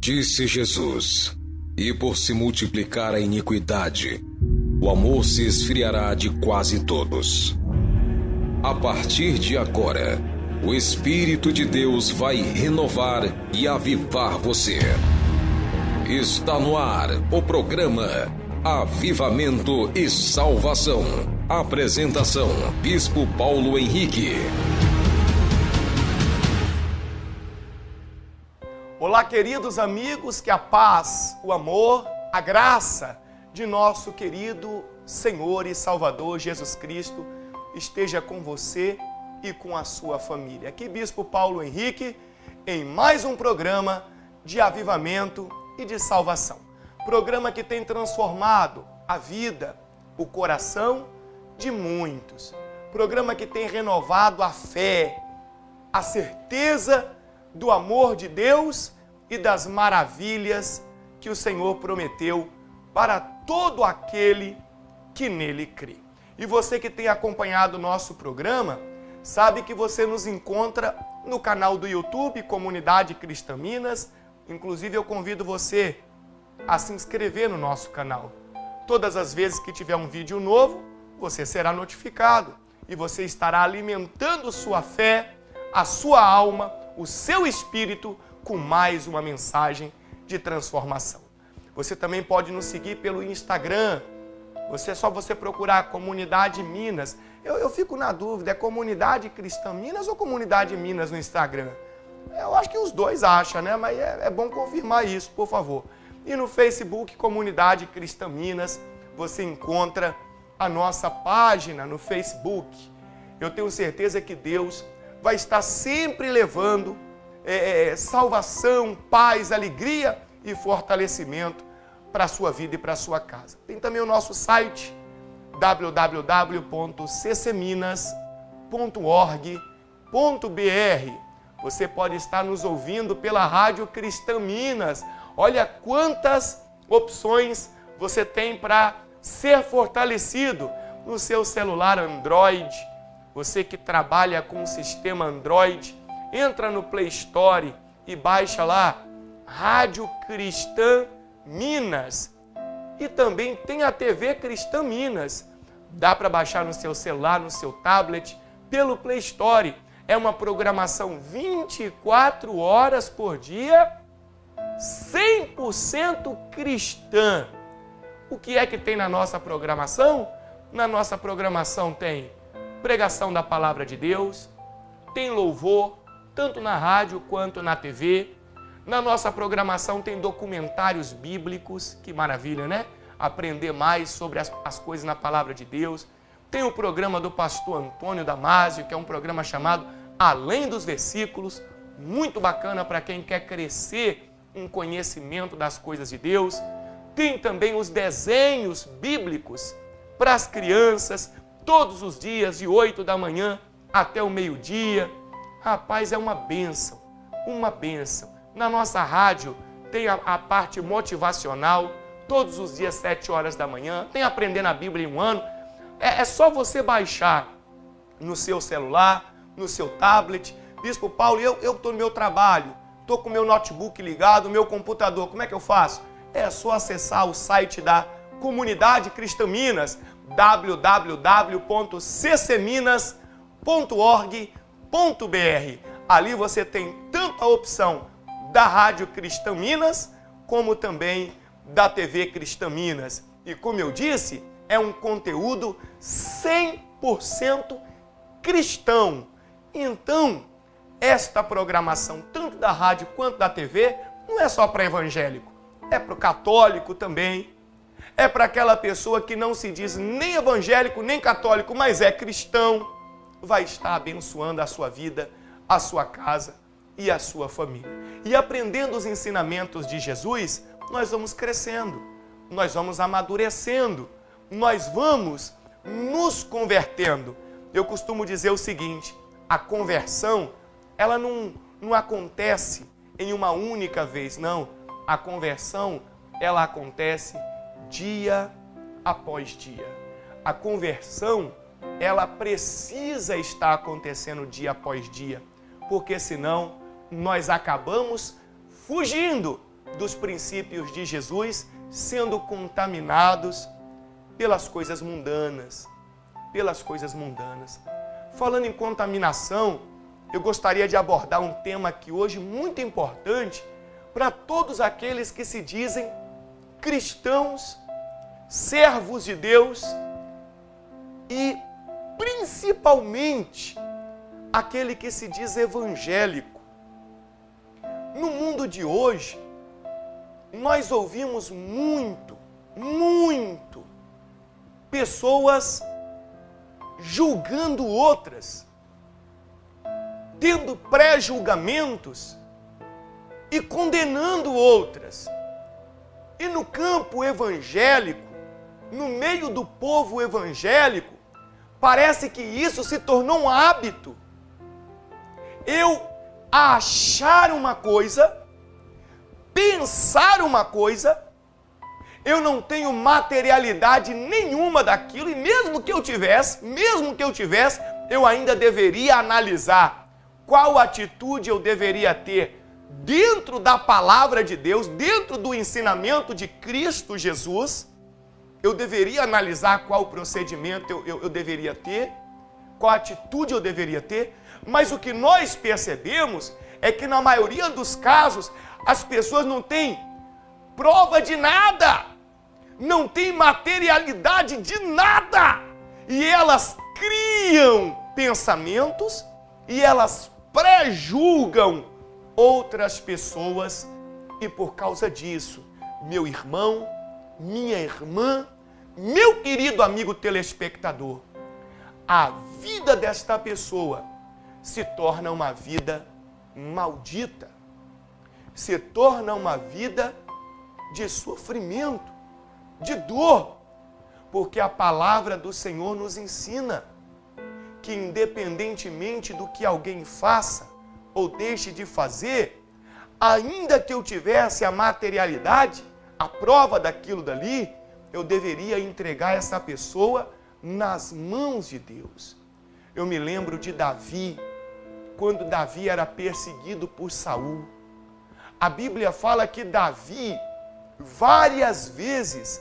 Disse Jesus: e por se multiplicar a iniquidade, o amor se esfriará de quase todos. A partir de agora, o Espírito de Deus vai renovar e avivar você. Está no ar o programa Avivamento e Salvação. Apresentação: Bispo Paulo Henrique. Olá, queridos amigos, que a paz, o amor, a graça de nosso querido Senhor e Salvador Jesus Cristo esteja com você e com a sua família. Aqui Bispo Paulo Henrique em mais um programa de avivamento e de salvação. Programa que tem transformado a vida, o coração de muitos. Programa que tem renovado a fé, a certeza do amor de Deus e das maravilhas que o Senhor prometeu para todo aquele que nele crê. E você que tem acompanhado o nosso programa, sabe que você nos encontra no canal do YouTube, Comunidade Cristã Minas. Inclusive eu convido você a se inscrever no nosso canal. Todas as vezes que tiver um vídeo novo, você será notificado e você estará alimentando sua fé, a sua alma, o seu espírito com mais uma mensagem de transformação. Você também pode nos seguir pelo Instagram. É só você procurar Comunidade Minas. Eu fico na dúvida, é Comunidade Cristã Minas ou Comunidade Minas no Instagram? Eu acho que os dois acham, né? Mas é bom confirmar isso, por favor. E no Facebook, Comunidade Cristã Minas, você encontra a nossa página no Facebook. Eu tenho certeza que Deus vai estar sempre levando salvação, paz, alegria e fortalecimento para a sua vida e para a sua casa. Tem também o nosso site www.ccminas.org.br. Você pode estar nos ouvindo pela Rádio Cristã Minas. Olha quantas opções você tem para ser fortalecido no seu celular Android. Você que trabalha com o sistema Android, entra no Play Store e baixa lá Rádio Cristã Minas. E também tem a TV Cristã Minas. Dá para baixar no seu celular, no seu tablet, pelo Play Store. É uma programação 24 horas por dia, 100% cristã. O que é que tem na nossa programação? Na nossa programação tem pregação da Palavra de Deus, tem louvor, tanto na rádio quanto na TV. Na nossa programação tem documentários bíblicos, que maravilha, né? Aprender mais sobre as coisas na Palavra de Deus. Tem o programa do pastor Antônio Damasio, que é um programa chamado Além dos Versículos, muito bacana para quem quer crescer em conhecimento das coisas de Deus. Tem também os desenhos bíblicos para as crianças, todos os dias, de 8 da manhã até o meio-dia. Rapaz, é uma bênção, uma bênção. Na nossa rádio tem a parte motivacional, todos os dias, 7 horas da manhã. Tem Aprendendo a Bíblia em um Ano. É só você baixar no seu celular, no seu tablet. Bispo Paulo, eu estou no meu trabalho, estou com o meu notebook ligado, o meu computador, como é que eu faço? É só acessar o site da Comunidade Cristã Minas, www.ccminas.org.br. Ali você tem tanto a opção da Rádio Cristã Minas, como também da TV Cristã Minas. E como eu disse, é um conteúdo 100% cristão. Então, esta programação, tanto da rádio quanto da TV, não é só para evangélico, é para o católico também. É para aquela pessoa que não se diz nem evangélico, nem católico, mas é cristão. Vai estar abençoando a sua vida, a sua casa e a sua família. E aprendendo os ensinamentos de Jesus, nós vamos crescendo, nós vamos amadurecendo, nós vamos nos convertendo. Eu costumo dizer o seguinte: a conversão, ela não acontece em uma única vez, não. A conversão, ela acontece dia após dia. A conversão, ela precisa estar acontecendo dia após dia, porque senão nós acabamos fugindo dos princípios de Jesus, sendo contaminados pelas coisas mundanas. Pelas coisas mundanas. Falando em contaminação, eu gostaria de abordar um tema aqui hoje muito importante para todos aqueles que se dizem cristãos, servos de Deus e principalmente aquele que se diz evangélico. No mundo de hoje, nós ouvimos muito pessoas julgando outras, tendo pré-julgamentos e condenando outras. E no campo evangélico, no meio do povo evangélico, parece que isso se tornou um hábito. Eu achar uma coisa, pensar uma coisa, eu não tenho materialidade nenhuma daquilo, e mesmo que eu tivesse, eu ainda deveria analisar qual atitude eu deveria ter dentro da palavra de Deus, dentro do ensinamento de Cristo Jesus. Eu deveria analisar qual procedimento eu deveria ter, qual atitude eu deveria ter, mas o que nós percebemos é que na maioria dos casos as pessoas não têm prova de nada, não têm materialidade de nada, e elas criam pensamentos e elas pré-julgam outras pessoas, e por causa disso, meu irmão, minha irmã, meu querido amigo telespectador, a vida desta pessoa se torna uma vida maldita, se torna uma vida de sofrimento, de dor, porque a palavra do Senhor nos ensina que independentemente do que alguém faça ou deixe de fazer, ainda que eu tivesse a materialidade, a prova daquilo dali, eu deveria entregar essa pessoa nas mãos de Deus. Eu me lembro de Davi, quando Davi era perseguido por Saul. A Bíblia fala que Davi, várias vezes,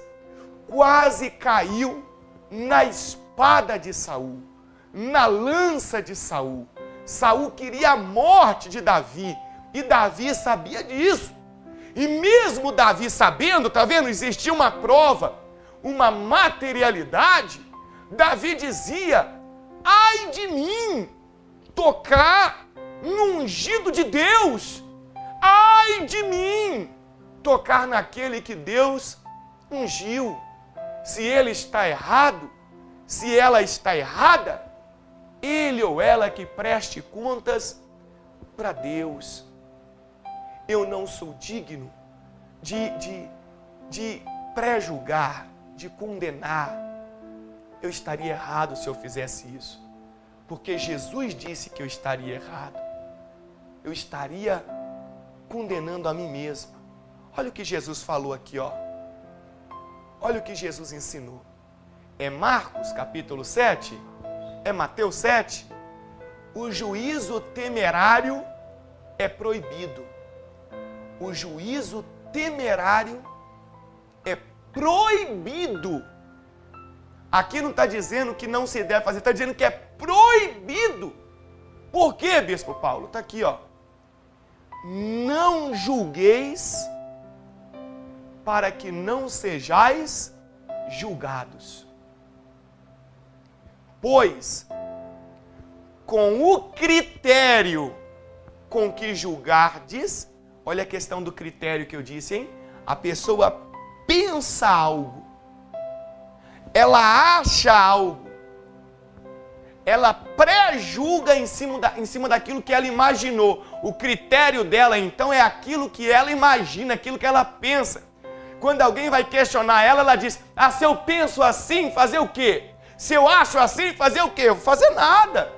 quase caiu na espada de Saul, na lança de Saul. Saul queria a morte de Davi, e Davi sabia disso. E mesmo Davi sabendo, tá vendo, existia uma prova, uma materialidade, Davi dizia: ai de mim, tocar no ungido de Deus, ai de mim, tocar naquele que Deus ungiu. Se ele está errado, se ela está errada, ele ou ela que preste contas para Deus. Eu não sou digno de pré-julgar, de condenar. Eu estaria errado se eu fizesse isso, porque Jesus disse que eu estaria errado. Eu estaria condenando a mim mesmo. Olha o que Jesus falou aqui, ó. Olha o que Jesus ensinou. É Marcos capítulo 7, é Mateus 7. O juízo temerário é proibido. O juízo temerário é proibido. Aqui não está dizendo que não se deve fazer, está dizendo que é proibido. Por quê, Bispo Paulo? Está aqui, ó. Não julgueis para que não sejais julgados. Pois, com o critério com que julgardes, olha a questão do critério que eu disse, hein? A pessoa pensa algo, ela acha algo, ela pré-julga em cima daquilo que ela imaginou. O critério dela, então, é aquilo que ela imagina, aquilo que ela pensa. Quando alguém vai questionar ela, ela diz: ah, se eu penso assim, fazer o quê? Se eu acho assim, fazer o quê? Eu vou fazer nada.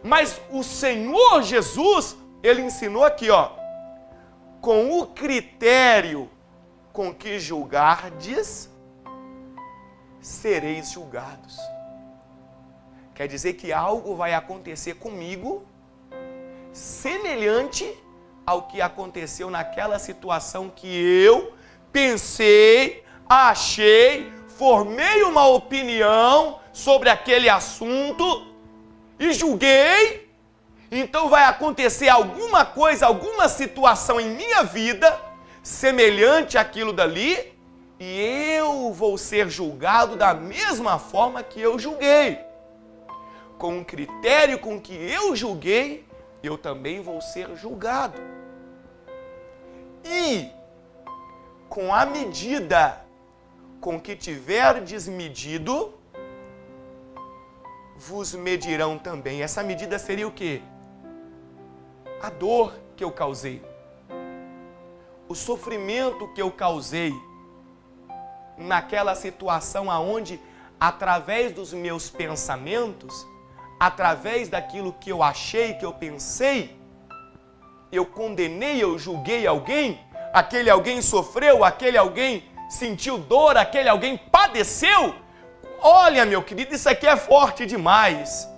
Mas o Senhor Jesus, ele ensinou aqui, ó, com o critério com que julgardes, sereis julgados. Quer dizer que algo vai acontecer comigo semelhante ao que aconteceu naquela situação que eu pensei, achei, formei uma opinião sobre aquele assunto e julguei. Então vai acontecer alguma coisa, alguma situação em minha vida semelhante àquilo dali e eu vou ser julgado da mesma forma que eu julguei. Com o critério com que eu julguei, eu também vou ser julgado. E com a medida com que tiverdes medido, vos medirão também. Essa medida seria o quê? A dor que eu causei. O sofrimento que eu causei naquela situação aonde, através dos meus pensamentos, através daquilo que eu achei, que eu pensei, eu condenei, eu julguei alguém, aquele alguém sofreu, aquele alguém sentiu dor, aquele alguém padeceu. Olha, meu querido, isso aqui é forte demais.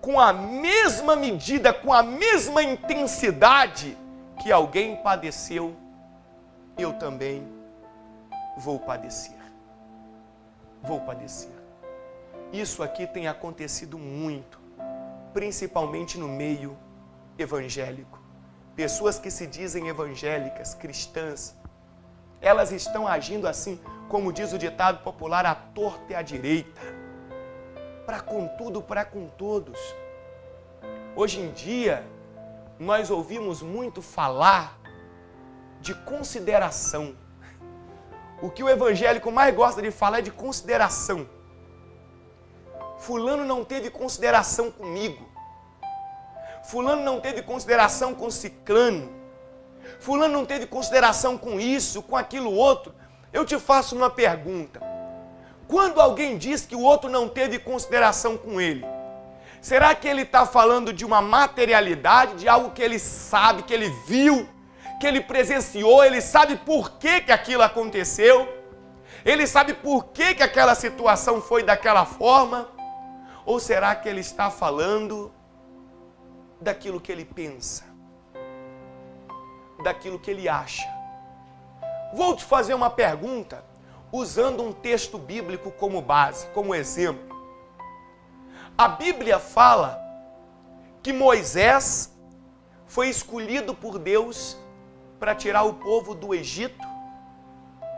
Com a mesma medida, com a mesma intensidade que alguém padeceu, eu também vou padecer. Vou padecer. Isso aqui tem acontecido muito, principalmente no meio evangélico. Pessoas que se dizem evangélicas, cristãs, elas estão agindo assim, como diz o ditado popular, à torta e à direita. Para com tudo, para com todos. Hoje em dia, nós ouvimos muito falar de consideração. O que o evangélico mais gosta de falar é de consideração. Fulano não teve consideração comigo. Fulano não teve consideração com ciclano. Fulano não teve consideração com isso, com aquilo outro. Eu te faço uma pergunta. Quando alguém diz que o outro não teve consideração com ele, será que ele está falando de uma materialidade, de algo que ele sabe, que ele viu, que ele presenciou, ele sabe por que aquilo aconteceu? Ele sabe por que aquela situação foi daquela forma? Ou será que ele está falando daquilo que ele pensa, daquilo que ele acha? Vou te fazer uma pergunta usando um texto bíblico como base, como exemplo. A Bíblia fala que Moisés foi escolhido por Deus para tirar o povo do Egito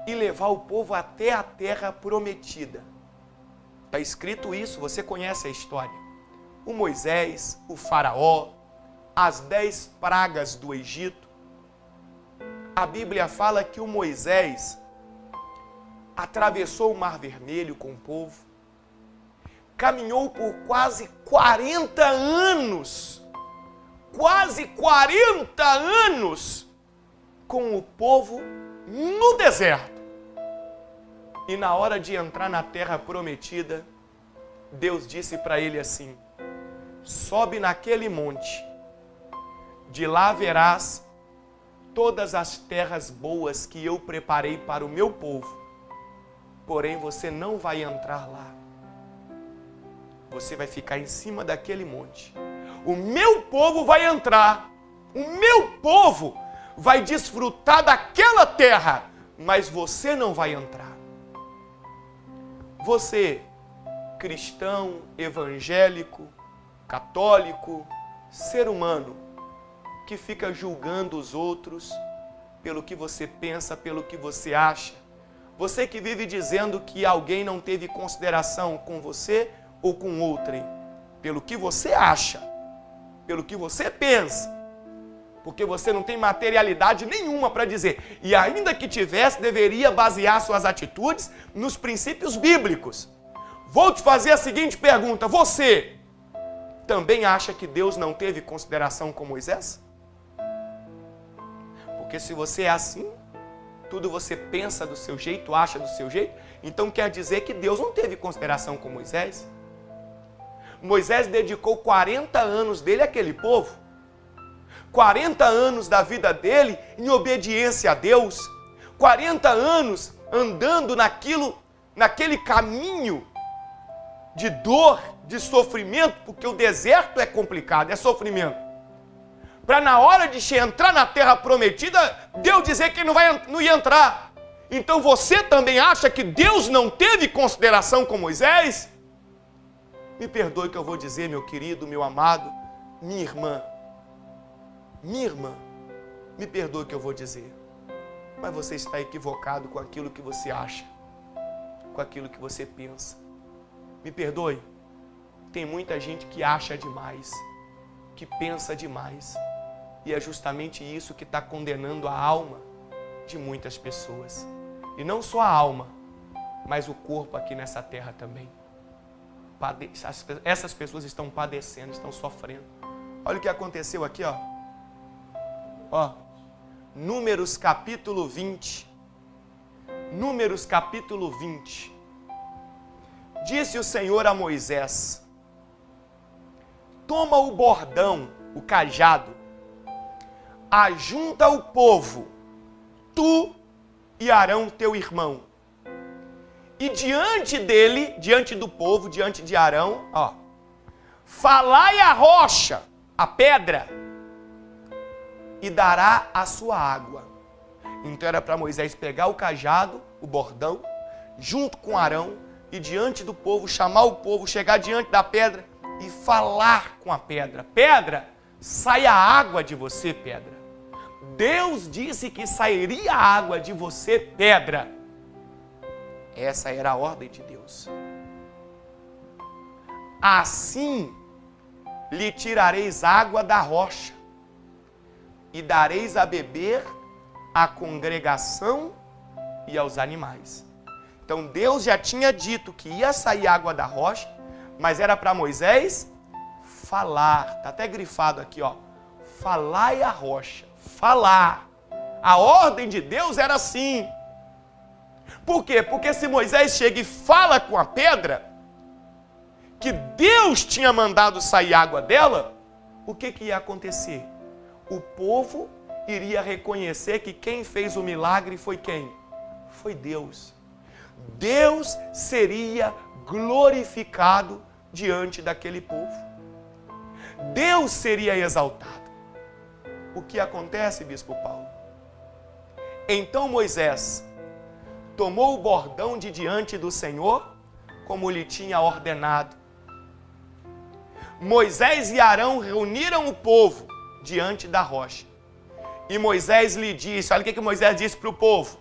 e levar o povo até a terra prometida. Está escrito isso, você conhece a história. O Moisés, o faraó, as 10 pragas do Egito. A Bíblia fala que o Moisés atravessou o Mar Vermelho com o povo, caminhou por quase 40 anos, com o povo no deserto. E na hora de entrar na terra prometida, Deus disse para ele assim: sobe naquele monte, de lá verás todas as terras boas que eu preparei para o meu povo, porém você não vai entrar lá. Você vai ficar em cima daquele monte. O meu povo vai entrar, o meu povo vai desfrutar daquela terra, mas você não vai entrar. Você, cristão, evangélico, católico, ser humano, que fica julgando os outros pelo que você pensa, pelo que você acha. Você que vive dizendo que alguém não teve consideração com você ou com outrem, pelo que você acha, pelo que você pensa, porque você não tem materialidade nenhuma para dizer. E ainda que tivesse, deveria basear suas atitudes nos princípios bíblicos. Vou te fazer a seguinte pergunta: você também acha que Deus não teve consideração com Moisés? Porque se você é assim, tudo você pensa do seu jeito, acha do seu jeito, então quer dizer que Deus não teve consideração com Moisés. Moisés dedicou 40 anos dele àquele povo. 40 anos da vida dele em obediência a Deus. 40 anos andando naquele caminho de dor, de sofrimento, porque o deserto é complicado, é sofrimento. para na hora de entrar na terra prometida, Deus dizer que não ia entrar. Então você também acha que Deus não teve consideração com Moisés? Me perdoe que eu vou dizer, meu querido, meu amado, minha irmã, me perdoe que eu vou dizer, mas você está equivocado com aquilo que você acha, com aquilo que você pensa. Me perdoe, tem muita gente que acha demais, que pensa demais, e é justamente isso que está condenando a alma de muitas pessoas. E não só a alma, mas o corpo aqui nessa terra também. Essas pessoas estão padecendo, estão sofrendo. Olha o que aconteceu aqui, ó. Ó, Números capítulo 20. Números capítulo 20. Disse o Senhor a Moisés: toma o bordão, o cajado, ajunta o povo, tu e Arão teu irmão, e diante dele, diante do povo, diante de Arão, ó, falai a rocha, a pedra, e dará a sua água. Então era para Moisés pegar o cajado, o bordão, junto com Arão, e diante do povo, chamar o povo, chegar diante da pedra e falar com a pedra. Pedra, sai a água de você, pedra. Deus disse que sairia água de você, pedra. Essa era a ordem de Deus. Assim lhe tirareis água da rocha e dareis a beber à congregação e aos animais. Então Deus já tinha dito que ia sair água da rocha, mas era para Moisés falar. Está até grifado aqui, ó. Falai a rocha. Falar. A ordem de Deus era assim. Por quê? Porque se Moisés chega e fala com a pedra, que Deus tinha mandado sair água dela, o que ia acontecer? O povo iria reconhecer que quem fez o milagre foi quem? Foi Deus. Deus seria glorificado diante daquele povo. Deus seria exaltado. O que acontece, Bispo Paulo? Então Moisés tomou o bordão de diante do Senhor, como lhe tinha ordenado. Moisés e Arão reuniram o povo diante da rocha. E Moisés lhe disse, olha o que Moisés disse para o povo: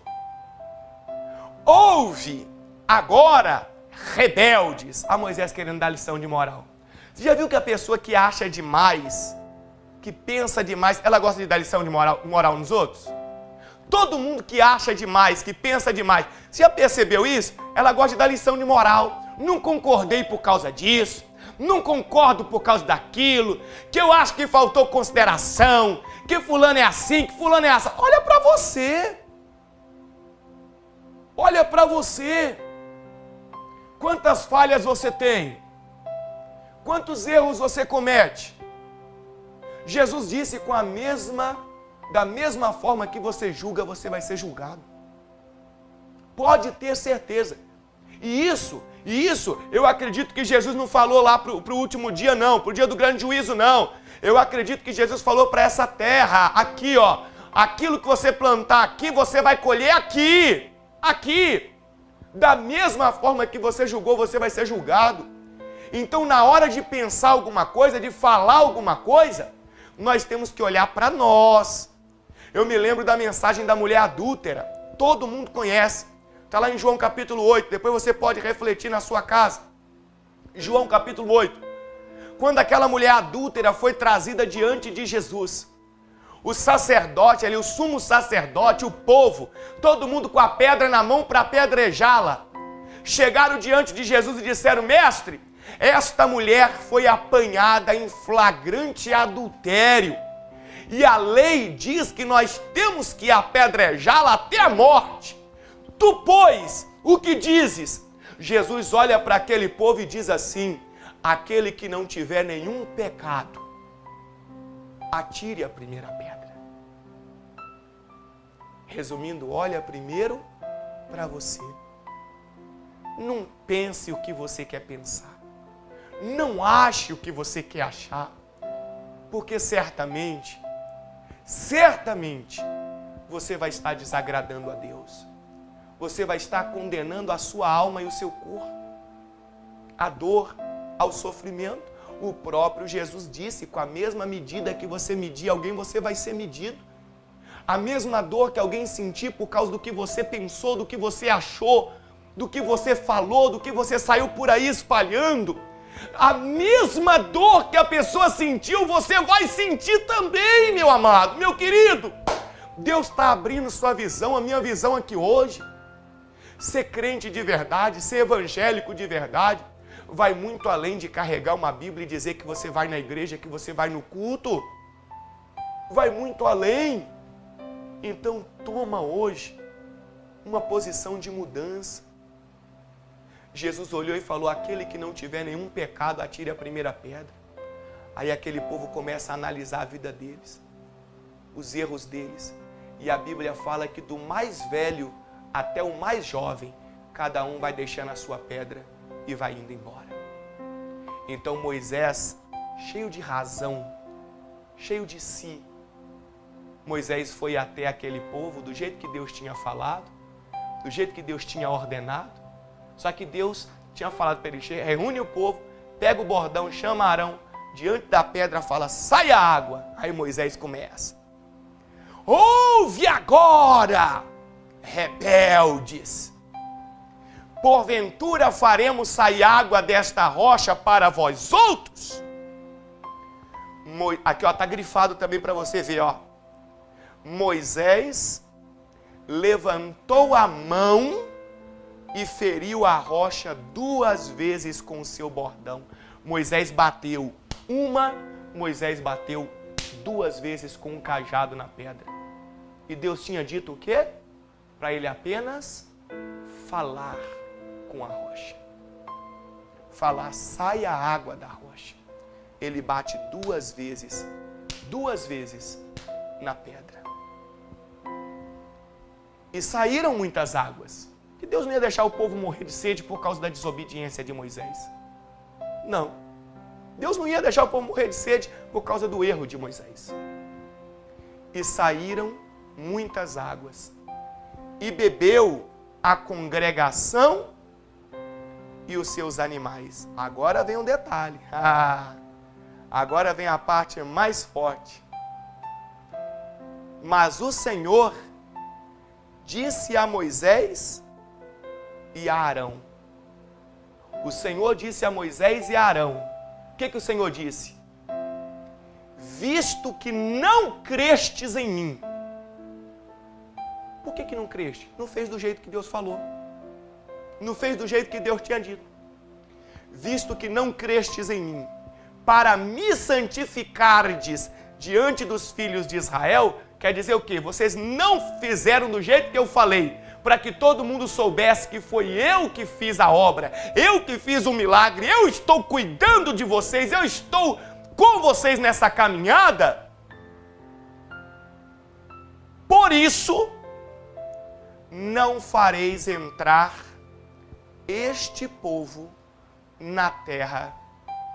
ouve agora, rebeldes. A Moisés querendo dar lição de moral. Você já viu que a pessoa que acha demais, que pensa demais, ela gosta de dar lição de moral nos outros? Todo mundo que acha demais, que pensa demais, você já percebeu isso? Ela gosta de dar lição de moral. Não concordei por causa disso, não concordo por causa daquilo, que eu acho que faltou consideração, que fulano é assim, que fulano é assim. Olha para você. Olha para você. Quantas falhas você tem? Quantos erros você comete? Jesus disse da mesma forma que você julga, você vai ser julgado. Pode ter certeza. E isso, eu acredito que Jesus não falou lá para o último dia, não, para o dia do grande juízo, não. Eu acredito que Jesus falou para essa terra, aqui, ó. Aquilo que você plantar aqui, você vai colher aqui. Aqui. Da mesma forma que você julgou, você vai ser julgado. Então, na hora de pensar alguma coisa, de falar alguma coisa, nós temos que olhar para nós. Eu me lembro da mensagem da mulher adúltera. Todo mundo conhece. Está lá em João capítulo 8. Depois você pode refletir na sua casa. João capítulo 8. Quando aquela mulher adúltera foi trazida diante de Jesus, o sacerdote ali, o sumo sacerdote, o povo, todo mundo com a pedra na mão para apedrejá-la, chegaram diante de Jesus e disseram: mestre, esta mulher foi apanhada em flagrante adultério. E a lei diz que nós temos que apedrejá-la até a morte. Tu, pois, o que dizes? Jesus olha para aquele povo e diz assim: aquele que não tiver nenhum pecado, atire a primeira pedra. Resumindo, olha primeiro para você. Não pense o que você quer pensar. Não ache o que você quer achar. Porque certamente certamente você vai estar desagradando a Deus. Você vai estar condenando a sua alma e o seu corpo, a dor, ao sofrimento. O próprio Jesus disse, com a mesma medida que você medir alguém, você vai ser medido. A mesma dor que alguém sentir por causa do que você pensou, do que você achou, do que você falou, do que você saiu por aí espalhando, a mesma dor que a pessoa sentiu, você vai sentir também, meu amado, meu querido. Deus está abrindo sua visão, a minha visão aqui hoje. Ser crente de verdade, ser evangélico de verdade, vai muito além de carregar uma Bíblia e dizer que você vai na igreja, que você vai no culto. Vai muito além. Então toma hoje uma posição de mudança. Jesus olhou e falou, aquele que não tiver nenhum pecado, atire a primeira pedra. Aí aquele povo começa a analisar a vida deles, os erros deles. E a Bíblia fala que do mais velho até o mais jovem, cada um vai deixando a sua pedra e vai indo embora. Então Moisés, cheio de razão, cheio de si, Moisés foi até aquele povo do jeito que Deus tinha falado, do jeito que Deus tinha ordenado. Só que Deus tinha falado para ele, reúne o povo, pega o bordão, chama Arão, diante da pedra fala, sai a água. Aí Moisés começa. Ouve agora, rebeldes. Porventura faremos sair água desta rocha para vós outros? Aqui ó, está grifado também para você ver, ó. Moisés levantou a mão e feriu a rocha 2 vezes com o seu bordão. Moisés bateu uma, Moisés bateu 2 vezes com um cajado na pedra. E Deus tinha dito o quê? Para ele apenas falar com a rocha. Falar, sai a água da rocha. Ele bate 2 vezes na pedra. E saíram muitas águas. Que Deus não ia deixar o povo morrer de sede por causa da desobediência de Moisés. Não. Deus não ia deixar o povo morrer de sede por causa do erro de Moisés. E saíram muitas águas. E bebeu a congregação e os seus animais. Agora vem um detalhe. Agora vem a parte mais forte. Mas o Senhor disse a Moisés e a Arão. O Senhor disse a Moisés e a Arão. O que o Senhor disse? Visto que não crestes em mim. Por que não creste? Não fez do jeito que Deus falou. Não fez do jeito que Deus tinha dito. Visto que não crestes em mim, para me santificardes diante dos filhos de Israel, quer dizer o quê? Vocês não fizeram do jeito que eu falei, para que todo mundo soubesse que foi eu que fiz a obra, eu que fiz o milagre, eu estou cuidando de vocês, eu estou com vocês nessa caminhada. Por isso, não fareis entrar este povo na terra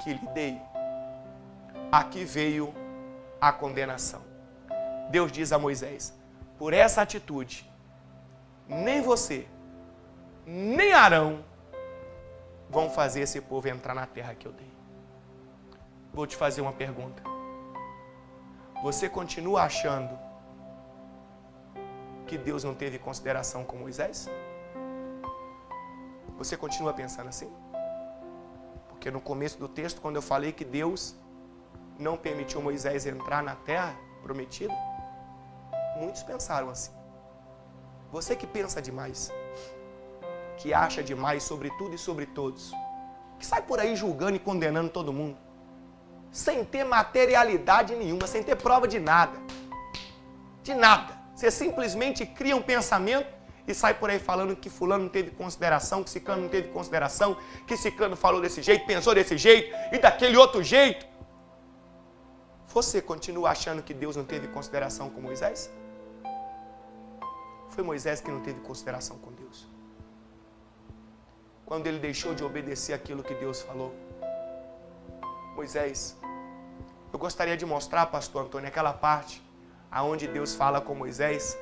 que lhe dei. Aqui veio a condenação. Deus diz a Moisés, por essa atitude, nem você, nem Arão vão fazer esse povo entrar na terra que eu dei. Vou te fazer uma pergunta. Você continua achando que Deus não teve consideração com Moisés? Você continua pensando assim? Porque no começo do texto, quando eu falei que Deus não permitiu Moisés entrar na terra prometida, muitos pensaram assim. Você que pensa demais, que acha demais sobre tudo e sobre todos, que sai por aí julgando e condenando todo mundo, sem ter materialidade nenhuma, sem ter prova de nada. De nada. Você simplesmente cria um pensamento e sai por aí falando que fulano não teve consideração, que ciclano não teve consideração, que ciclano falou desse jeito, pensou desse jeito e daquele outro jeito. Você continua achando que Deus não teve consideração com Moisés? Foi Moisés que não teve consideração com Deus. Quando ele deixou de obedecer aquilo que Deus falou. Moisés, eu gostaria de mostrar, pastor Antônio, aquela parte aonde Deus fala com Moisés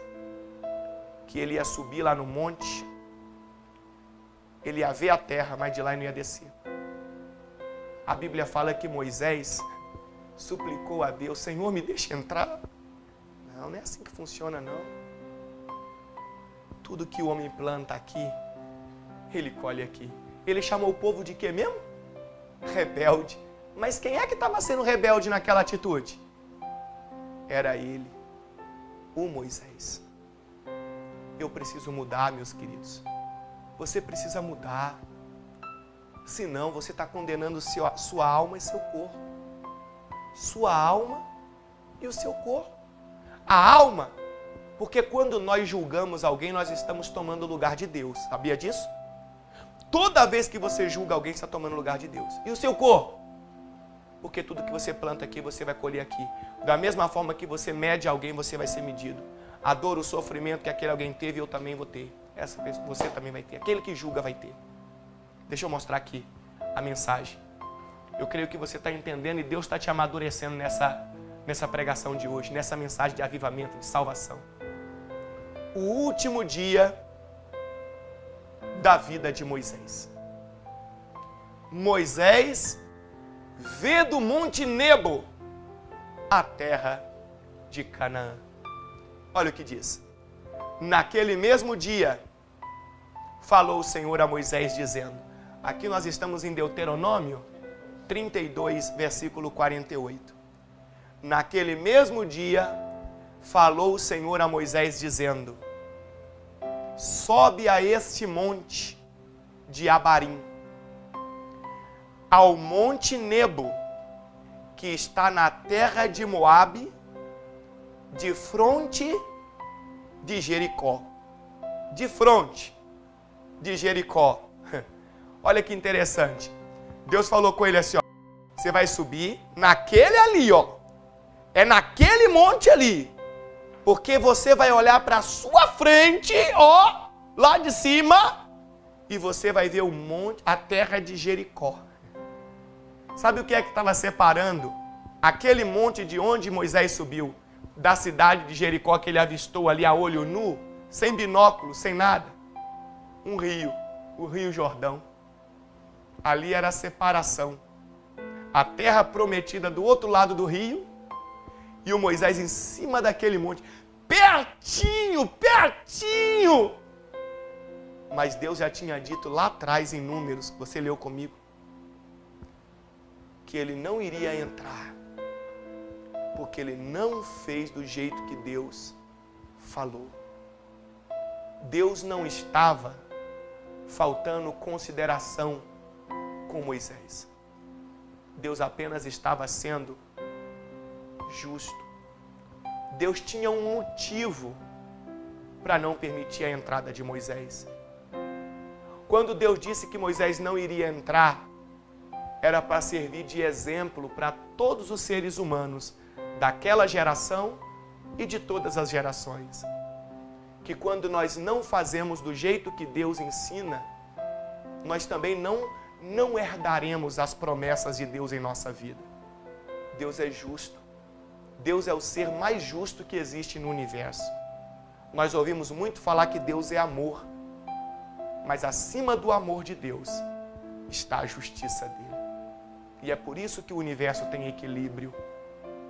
que ele ia subir lá no monte, ele ia ver a terra, mas de lá ele não ia descer. A Bíblia fala que Moisés suplicou a Deus: Senhor, me deixa entrar. Não, não é assim que funciona, não. Tudo que o homem planta aqui, ele colhe aqui. Ele chamou o povo de quê mesmo? Rebelde. Mas quem é que estava sendo rebelde naquela atitude? Era ele, o Moisés. Eu preciso mudar, meus queridos. Você precisa mudar. Senão você está condenando sua alma e seu corpo. Sua alma e o seu corpo. A alma, porque quando nós julgamos alguém, nós estamos tomando o lugar de Deus. Sabia disso? Toda vez que você julga alguém, você está tomando o lugar de Deus. E o seu corpo? Porque tudo que você planta aqui, você vai colher aqui. Da mesma forma que você mede alguém, você vai ser medido. A dor, o sofrimento que aquele alguém teve, eu também vou ter. Essa pessoa, você também vai ter. Aquele que julga vai ter. Deixa eu mostrar aqui a mensagem. Eu creio que você está entendendo e Deus está te amadurecendo nessa pregação de hoje, nessa mensagem de avivamento, de salvação. O último dia da vida de Moisés. Moisés vê do Monte Nebo a terra de Canaã. Olha o que diz. Naquele mesmo dia, falou o Senhor a Moisés dizendo, aqui nós estamos em Deuteronômio 32, versículo 48. Naquele mesmo dia, falou o Senhor a Moisés dizendo, sobe a este monte de Abarim, ao monte Nebo, que está na terra de Moabe, de fronte de Jericó. De fronte de Jericó. Olha que interessante. Deus falou com ele assim, ó, você vai subir naquele ali, ó. É naquele monte ali. Porque você vai olhar para a sua frente, ó, lá de cima, e você vai ver o monte, a terra de Jericó. Sabe o que é que estava separando aquele monte de onde Moisés subiu, da cidade de Jericó que ele avistou ali a olho nu, sem binóculo, sem nada? Um rio, o Rio Jordão. Ali era a separação. A terra prometida do outro lado do rio e o Moisés em cima daquele monte. Pertinho, pertinho! Mas Deus já tinha dito lá atrás em Números, que você leu comigo, que ele não iria entrar, porque ele não fez do jeito que Deus falou. Deus não estava faltando consideração com Moisés. Deus apenas estava sendo justo. Deus tinha um motivo para não permitir a entrada de Moisés. Quando Deus disse que Moisés não iria entrar, era para servir de exemplo para todos os seres humanos daquela geração e de todas as gerações. Que quando nós não fazemos do jeito que Deus ensina, nós também não herdaremos as promessas de Deus em nossa vida. Deus é justo. Deus é o ser mais justo que existe no universo. Nós ouvimos muito falar que Deus é amor, mas acima do amor de Deus está a justiça dele. E é por isso que o universo tem equilíbrio.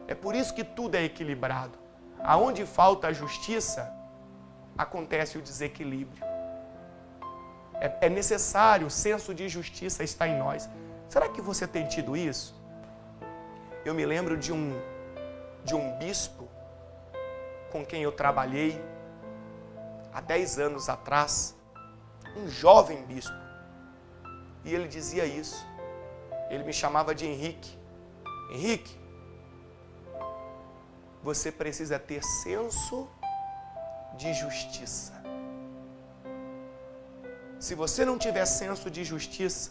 É por isso que tudo é equilibrado. Aonde falta a justiça, acontece o desequilíbrio. É necessário, o senso de justiça está em nós. Será que você tem tido isso? Eu me lembro de um bispo com quem eu trabalhei há 10 anos atrás, um jovem bispo, e ele dizia isso. Ele me chamava de Henrique. Henrique, você precisa ter senso de justiça. Se você não tiver senso de justiça,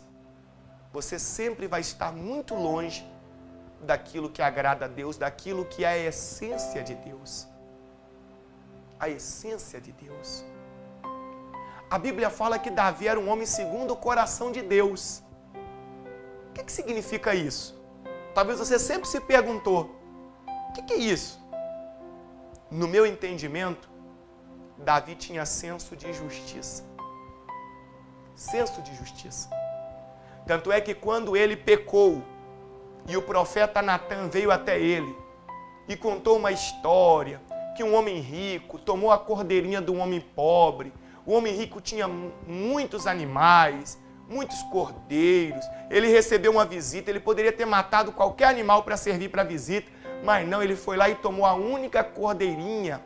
você sempre vai estar muito longe daquilo que agrada a Deus, daquilo que é a essência de Deus. A essência de Deus. A Bíblia fala que Davi era um homem segundo o coração de Deus. O que significa isso? Talvez você sempre se perguntou, o que é isso? No meu entendimento, Davi tinha senso de justiça. Senso de justiça. Tanto é que quando ele pecou e o profeta Natã veio até ele e contou uma história que um homem rico tomou a cordeirinha de um homem pobre, o homem rico tinha muitos animais, muitos cordeiros, ele recebeu uma visita, ele poderia ter matado qualquer animal para servir para a visita, mas não, ele foi lá e tomou a única cordeirinha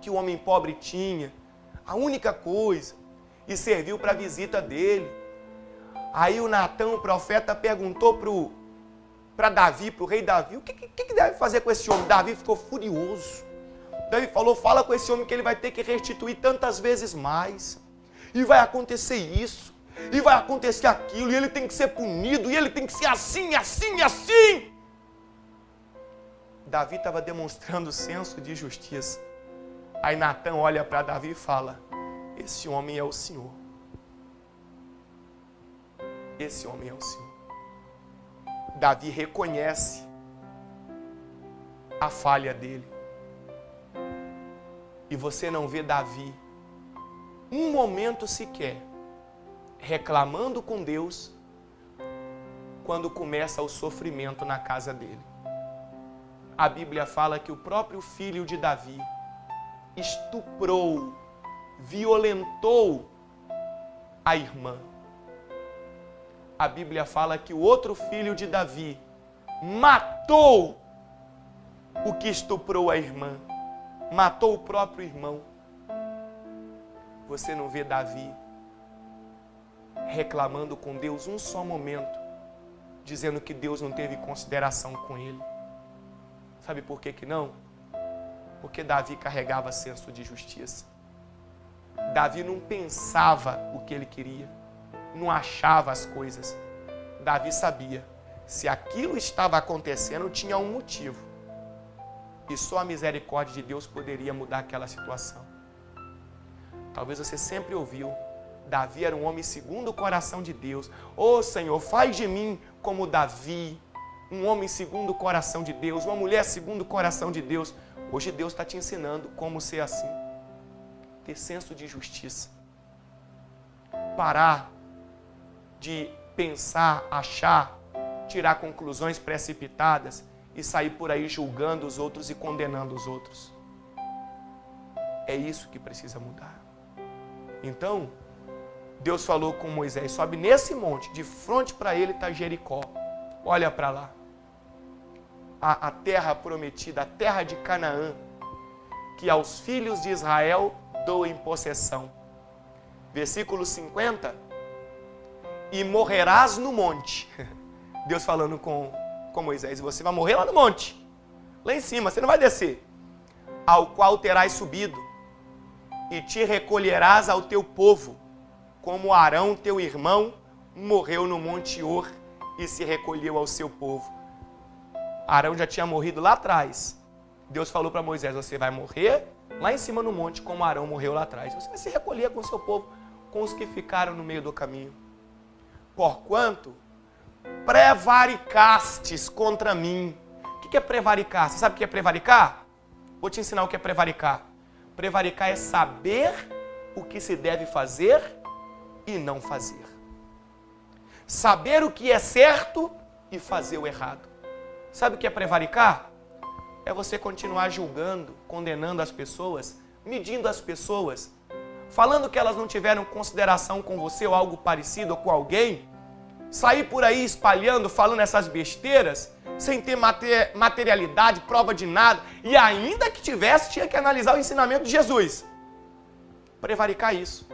que o homem pobre tinha, a única coisa, e serviu para a visita dele. Aí o Natã, o profeta, perguntou para Davi, para o rei Davi, o que deve fazer com esse homem? Davi ficou furioso. Davi falou, fala com esse homem que ele vai ter que restituir tantas vezes mais. E vai acontecer isso, e vai acontecer aquilo, e ele tem que ser punido, e ele tem que ser assim, assim, assim. Davi estava demonstrando senso de justiça. Aí Natã olha para Davi e fala, esse homem é o Senhor. Esse homem é o Senhor. Davi reconhece a falha dele. E você não vê Davi um momento sequer reclamando com Deus quando começa o sofrimento na casa dele. A Bíblia fala que o próprio filho de Davi estuprou, violentou a irmã. A Bíblia fala que o outro filho de Davi matou o que estuprou a irmã, matou o próprio irmão. Você não vê Davi reclamando com Deus um só momento, dizendo que Deus não teve consideração com ele. Sabe por que não? Porque Davi carregava senso de justiça. Davi não pensava o que ele queria, não achava as coisas. Davi sabia, se aquilo estava acontecendo, tinha um motivo. E só a misericórdia de Deus poderia mudar aquela situação. Talvez você sempre ouviu, Davi era um homem segundo o coração de Deus. Ô Senhor, faz de mim como Davi, um homem segundo o coração de Deus, uma mulher segundo o coração de Deus. Hoje Deus está te ensinando como ser assim. Ter senso de justiça. Parar de pensar, achar, tirar conclusões precipitadas e sair por aí julgando os outros e condenando os outros. É isso que precisa mudar. Então, Deus falou com Moisés, sobe nesse monte, de frente para ele está Jericó. Olha para lá. A terra prometida, a terra de Canaã, que aos filhos de Israel dou em possessão. Versículo 50. E morrerás no monte. Deus falando com Moisés, você vai morrer lá no monte, lá em cima, você não vai descer. Ao qual terás subido, e te recolherás ao teu povo, como Arão, teu irmão, morreu no monte Hor e se recolheu ao seu povo. Arão já tinha morrido lá atrás. Deus falou para Moisés, você vai morrer lá em cima no monte, como Arão morreu lá atrás. Você vai se recolher com o seu povo, com os que ficaram no meio do caminho. Porquanto prevaricastes contra mim. O que é prevaricar? Você sabe o que é prevaricar? Vou te ensinar o que é prevaricar. Prevaricar é saber o que se deve fazer e não fazer. Saber o que é certo e fazer o errado. Sabe o que é prevaricar? É você continuar julgando, condenando as pessoas, medindo as pessoas, falando que elas não tiveram consideração com você ou algo parecido ou com alguém, sair por aí espalhando, falando essas besteiras, sem ter materialidade, prova de nada, e ainda que tivesse, tinha que analisar o ensinamento de Jesus. Prevaricar isso.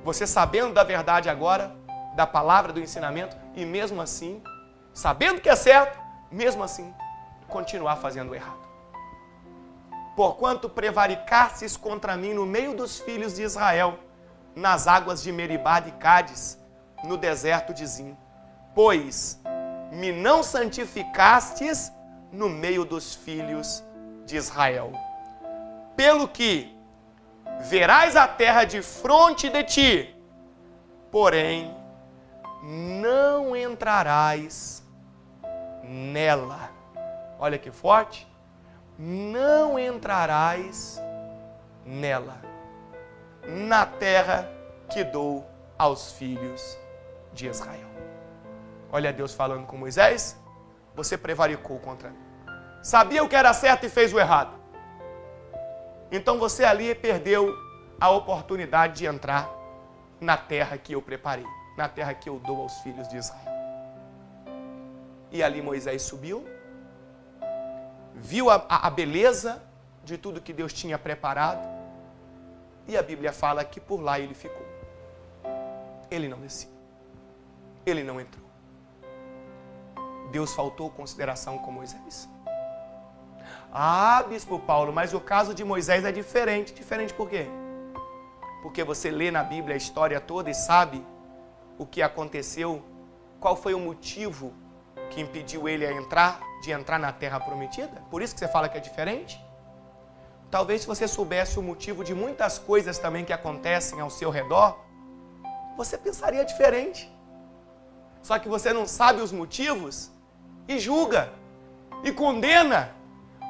Você sabendo da verdade agora, da palavra, do ensinamento, e mesmo assim, sabendo que é certo, mesmo assim, continuar fazendo o errado. Porquanto prevaricastes contra mim no meio dos filhos de Israel, nas águas de Meribá e Cádiz, no deserto de Zim. Pois me não santificastes no meio dos filhos de Israel. Pelo que verás a terra de fronte de ti, porém não entrarás nela. Olha que forte. não entrarás nela, na terra que dou aos filhos de Israel. Olha Deus falando com Moisés, você prevaricou contra mim. Sabia o que era certo e fez o errado. Então você ali perdeu a oportunidade de entrar na terra que eu preparei, na terra que eu dou aos filhos de Israel. E ali Moisés subiu, viu a beleza de tudo que Deus tinha preparado, e a Bíblia fala que por lá ele ficou. Ele não desceu, ele não entrou. Deus faltou consideração com Moisés? Ah, Bispo Paulo, mas o caso de Moisés é diferente. Diferente por quê? Porque você lê na Bíblia a história toda e sabe o que aconteceu, qual foi o motivo que impediu ele de entrar na terra prometida? Por isso que você fala que é diferente? Talvez se você soubesse o motivo de muitas coisas também que acontecem ao seu redor, você pensaria diferente. Só que você não sabe os motivos e julga e condena.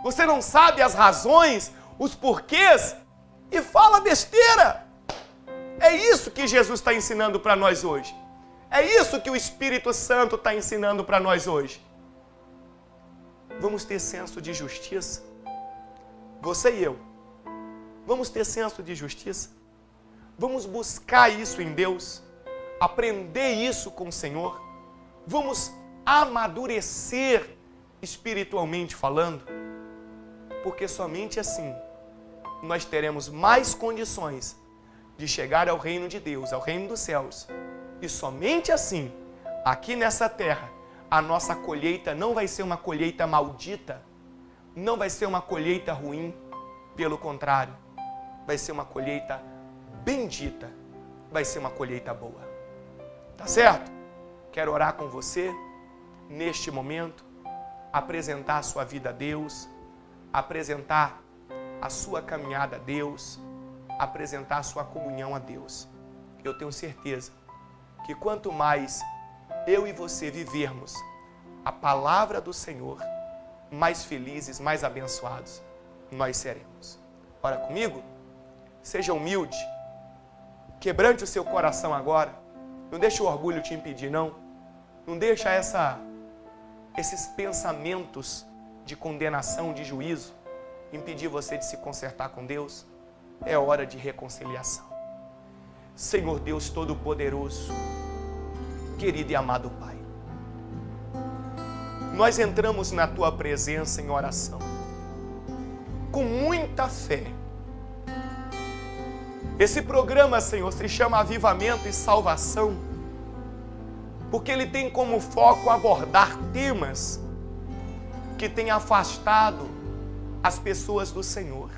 Você não sabe as razões, os porquês e fala besteira. É isso que Jesus está ensinando para nós hoje. É isso que o Espírito Santo está ensinando para nós hoje. Vamos ter senso de justiça. Você e eu. Vamos ter senso de justiça. Vamos buscar isso em Deus. Aprender isso com o Senhor. Vamos amadurecer espiritualmente falando. Porque somente assim nós teremos mais condições de chegar ao reino de Deus, ao reino dos céus. E somente assim, aqui nessa terra, a nossa colheita não vai ser uma colheita maldita, não vai ser uma colheita ruim, pelo contrário, vai ser uma colheita bendita, vai ser uma colheita boa. Tá certo? Quero orar com você, neste momento, apresentar a sua vida a Deus, apresentar a sua caminhada a Deus, apresentar a sua comunhão a Deus. Eu tenho certeza que quanto mais eu e você vivermos a palavra do Senhor, mais felizes, mais abençoados nós seremos. Ora comigo, seja humilde, quebrante o seu coração agora, não deixa o orgulho te impedir, não deixa esses pensamentos de condenação, de juízo, impedir você de se consertar com Deus. É hora de reconciliação. Senhor Deus Todo-Poderoso, querido e amado Pai, nós entramos na Tua presença em oração, com muita fé. Esse programa, Senhor, se chama Avivamento e Salvação, porque ele tem como foco abordar temas que têm afastado as pessoas do Senhor.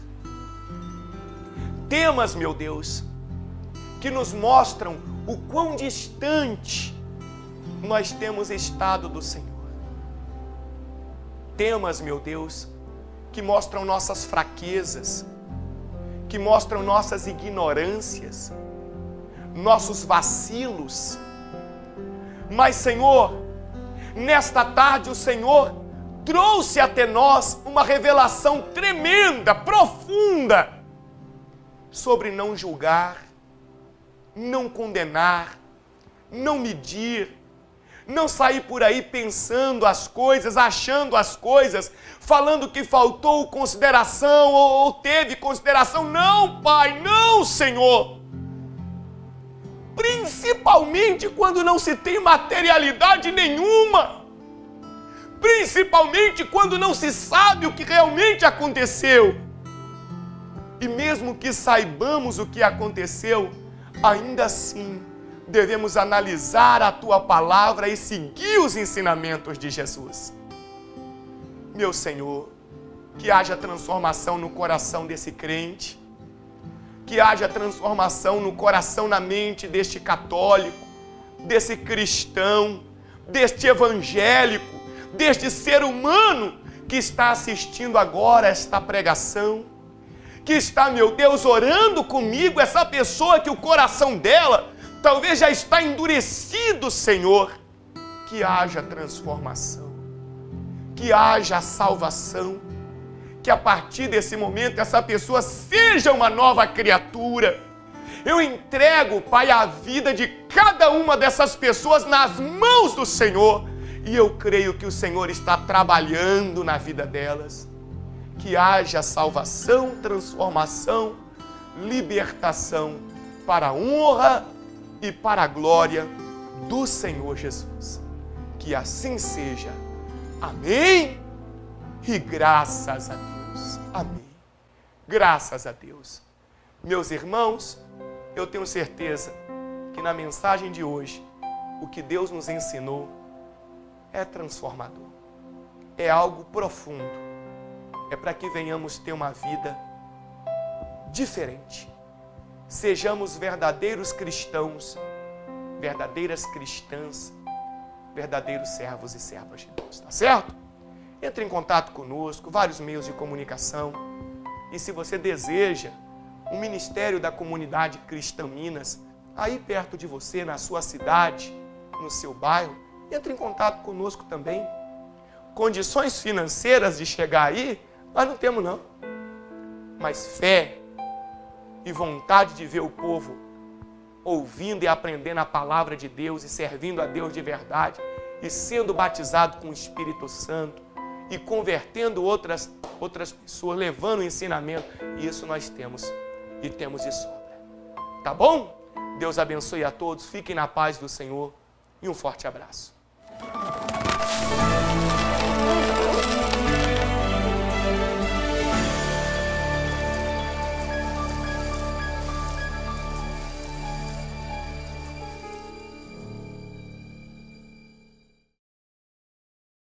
Temas, meu Deus, que nos mostram o quão distante nós temos estado do Senhor. Temas, meu Deus, que mostram nossas fraquezas, que mostram nossas ignorâncias, nossos vacilos. Mas, Senhor, nesta tarde o Senhor trouxe até nós uma revelação tremenda, profunda, sobre não julgar, não condenar, não medir, não sair por aí pensando as coisas, achando as coisas, falando que faltou consideração ou teve consideração. Não, Pai, não, Senhor. Principalmente quando não se tem materialidade nenhuma. Principalmente quando não se sabe o que realmente aconteceu. E mesmo que saibamos o que aconteceu, ainda assim devemos analisar a Tua palavra e seguir os ensinamentos de Jesus. Meu Senhor, que haja transformação no coração desse crente, que haja transformação no coração, na mente deste católico, desse cristão, deste evangélico, deste ser humano que está assistindo agora esta pregação, que está, meu Deus, orando comigo, essa pessoa que o coração dela talvez já está endurecido, Senhor. Que haja transformação, que haja salvação, que a partir desse momento essa pessoa seja uma nova criatura. Eu entrego, Pai, a vida de cada uma dessas pessoas nas mãos do Senhor. E eu creio que o Senhor está trabalhando na vida delas. Que haja salvação, transformação, libertação para a honra e para a glória do Senhor Jesus. Que assim seja. Amém? E graças a Deus. Amém. Graças a Deus. Meus irmãos, eu tenho certeza que na mensagem de hoje, o que Deus nos ensinou é transformador. É algo profundo. É para que venhamos ter uma vida diferente. Sejamos verdadeiros cristãos, verdadeiras cristãs, verdadeiros servos e servas de Deus, tá certo? Entre em contato conosco, vários meios de comunicação. E se você deseja um ministério da comunidade Cristã Minas, aí perto de você, na sua cidade, no seu bairro, entre em contato conosco também. Condições financeiras de chegar aí, nós não temos não. Mas fé e vontade de ver o povo ouvindo e aprendendo a palavra de Deus e servindo a Deus de verdade e sendo batizado com o Espírito Santo e convertendo outras pessoas, levando o ensinamento. E isso nós temos e temos de sobra. Tá bom? Deus abençoe a todos, fiquem na paz do Senhor e um forte abraço.